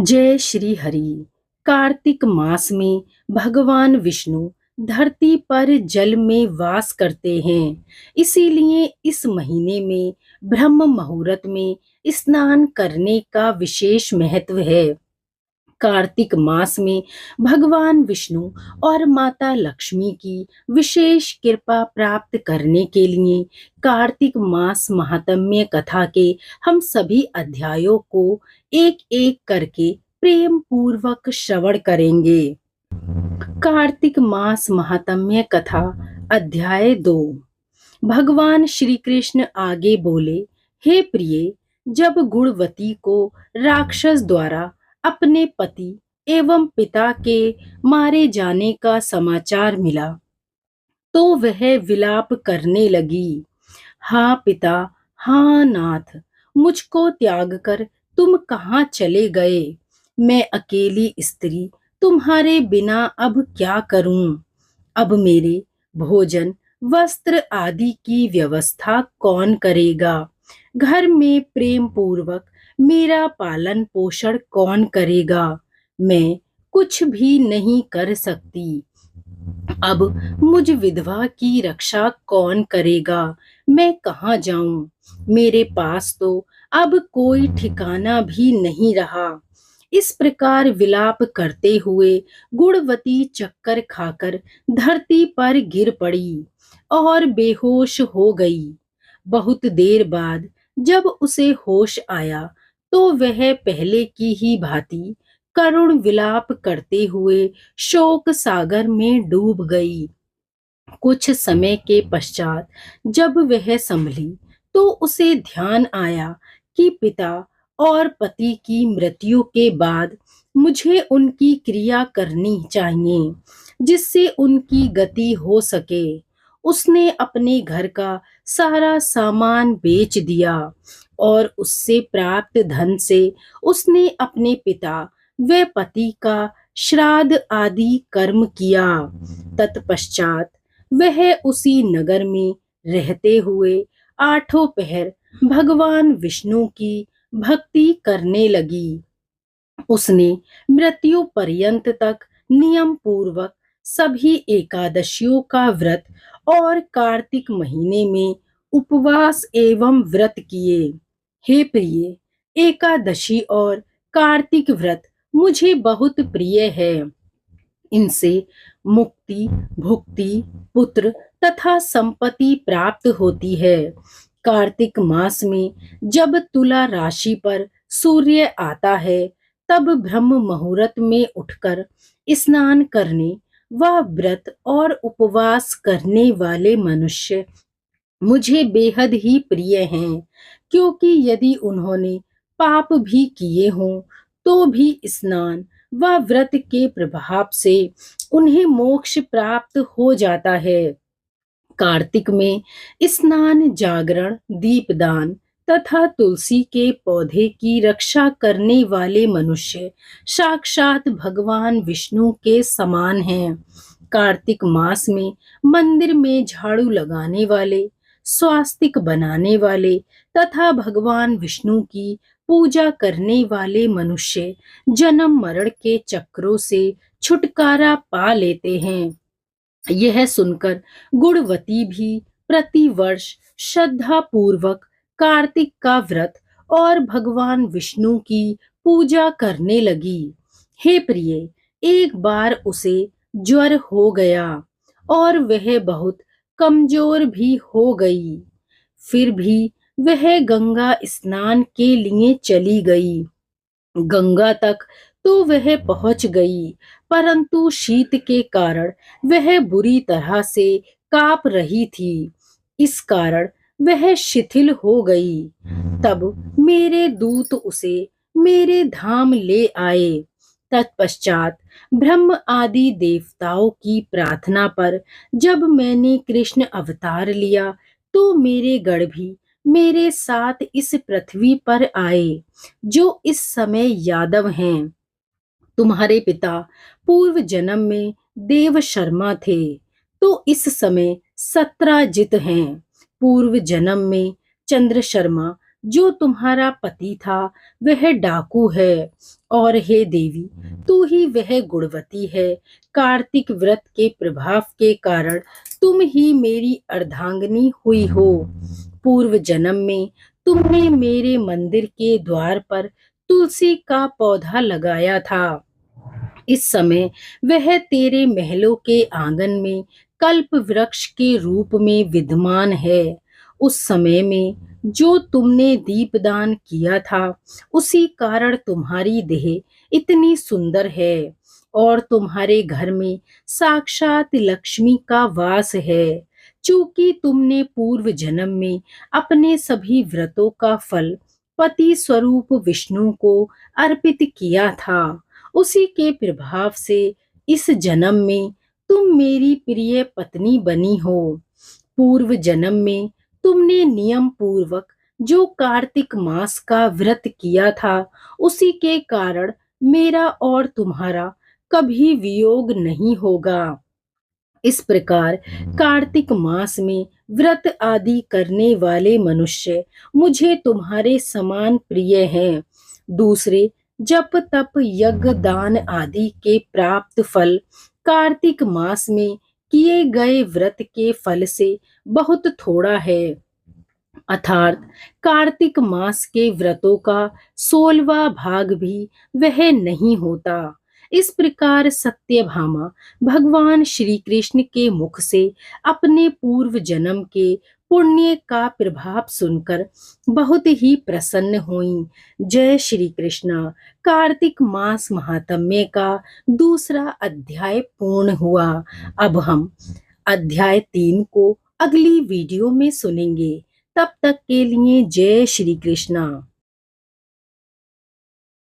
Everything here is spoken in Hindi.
जय श्री हरि। कार्तिक मास में भगवान विष्णु धरती पर जल में वास करते हैं। इसीलिए इस महीने में ब्रह्म मुहूर्त में स्नान करने का विशेष महत्व है। कार्तिक मास में भगवान विष्णु और माता लक्ष्मी की विशेष कृपा प्राप्त करने के लिए कार्तिक मास महात्म्य कथा के हम सभी अध्यायों को एक एक करके प्रेम पूर्वक श्रवण करेंगे। कार्तिक मास महात्म्य कथा अध्याय 2। भगवान श्री कृष्ण आगे बोले, हे प्रिय, जब गुणवती को राक्षस द्वारा अपने पति एवं पिता के मारे जाने का समाचार मिला तो वह विलाप करने लगी। हाँ पिता, हाँ नाथ, मुझको त्याग कर तुम कहाँ चले गए? मैं अकेली स्त्री तुम्हारे बिना अब क्या करूं? अब मेरे भोजन वस्त्र आदि की व्यवस्था कौन करेगा? घर में प्रेम पूर्वक मेरा पालन पोषण कौन करेगा? मैं कुछ भी नहीं कर सकती। अब मुझ विधवा की रक्षा कौन करेगा? मैं कहाँ जाऊं? मेरे पास तो अब कोई ठिकाना भी नहीं रहा। इस प्रकार विलाप करते हुए गुणवती चक्कर खाकर धरती पर गिर पड़ी और बेहोश हो गई। बहुत देर बाद जब उसे होश आया तो वह पहले की ही भांति करुण विलाप करते हुए शोक सागर में डूब गई। कुछ समय के पश्चात जब वह संभली तो उसे ध्यान आया कि पिता और पति की मृत्यु के बाद मुझे उनकी क्रिया करनी चाहिए जिससे उनकी गति हो सके। उसने अपने घर का सारा सामान बेच दिया और उससे प्राप्त धन से उसने अपने पिता व पति का श्राद्ध आदि कर्म किया। तत्पश्चात वह उसी नगर में रहते हुए आठों पहर भगवान विष्णु की भक्ति करने लगी। उसने मृत्यु पर्यंत तक नियम पूर्वक सभी एकादशियों का व्रत और कार्तिक महीने में उपवास एवं व्रत किए। हे प्रिय, एकादशी और कार्तिक व्रत मुझे बहुत प्रिय है। इनसे मुक्ति, भुक्ति, पुत्र तथा संपत्ति प्राप्त होती है। कार्तिक मास में जब तुला राशि पर सूर्य आता है तब ब्रह्म मुहूर्त में उठकर स्नान करने व व्रत और उपवास करने वाले मनुष्य मुझे बेहद ही प्रिय हैं, क्योंकि यदि उन्होंने पाप भी किए हों तो भी स्नान व व्रत के प्रभाव से उन्हें मोक्ष प्राप्त हो जाता है। कार्तिक में स्नान, जागरण, दीपदान तथा तुलसी के पौधे की रक्षा करने वाले मनुष्य साक्षात भगवान विष्णु के समान हैं। कार्तिक मास में मंदिर में झाड़ू लगाने वाले, स्वास्तिक बनाने वाले तथा भगवान विष्णु की पूजा करने वाले मनुष्य जन्म मरण के चक्रों से छुटकारा पा लेते हैं। यह सुनकर गुणवती भी प्रतिवर्ष श्रद्धा पूर्वक कार्तिक का व्रत और भगवान विष्णु की पूजा करने लगी। हे प्रिय, एक बार उसे ज्वर हो गया और वह बहुत कमजोर भी हो गई। फिर भी वह गंगा स्नान के लिए चली गई। गंगा तक तो वह पहुंच गई, परंतु शीत के कारण वह बुरी तरह से कांप रही थी। इस कारण वह शिथिल हो गई। तब मेरे दूत उसे मेरे धाम ले आए। तत्पश्चात ब्रह्म आदि देवताओं की प्रार्थना पर जब मैंने कृष्ण अवतार लिया तो मेरे गण भी मेरे साथ इस पृथ्वी पर आए, जो इस समय यादव हैं। तुम्हारे पिता पूर्व जन्म में देव शर्मा थे तो इस समय सत्राजित हैं। पूर्व जन्म में चंद्र शर्मा जो तुम्हारा पति था वह डाकू है और हे देवी, तू ही वह गुणवती है। कार्तिक व्रत के प्रभाव के कारण तुम ही मेरी अर्धांगिनी हुई हो। पूर्व जन्म में तुमने मेरे मंदिर के द्वार पर तुलसी का पौधा लगाया था। इस समय वह तेरे महलों के आंगन में कल्प वृक्ष के रूप में विद्यमान है। उस समय में जो तुमने दीपदान किया था, उसी कारण तुम्हारी देह इतनी सुंदर है और तुम्हारे घर में साक्षात लक्ष्मी का वास है। चूंकि तुमने पूर्व जन्म में अपने सभी व्रतों का फल पति स्वरूप विष्णु को अर्पित किया था, उसी के प्रभाव से इस जन्म में तुम मेरी प्रिय पत्नी बनी हो। पूर्व जन्म में तुमने नियम पूर्वक जो कार्तिक मास का व्रत किया था, उसी के कारण मेरा और तुम्हारा कभी वियोग नहीं होगा। इस प्रकार कार्तिक मास में व्रत आदि करने वाले मनुष्य मुझे तुम्हारे समान प्रिय हैं। दूसरे जप तप यज्ञ दान आदि के प्राप्त फल कार्तिक मास में किए गए व्रत के फल से बहुत थोड़ा है। अर्थात कार्तिक मास के व्रतों का 16वां भाग भी वह नहीं होता। इस प्रकार सत्यभामा भगवान श्री कृष्ण के मुख से अपने पूर्व जन्म के पुण्य का प्रभाव सुनकर बहुत ही प्रसन्न हुई। जय श्री कृष्ण। कार्तिक मास महात्म्य का दूसरा अध्याय पूर्ण हुआ। अब हम अध्याय 3 को अगली वीडियो में सुनेंगे। तब तक के लिए जय श्री कृष्णा।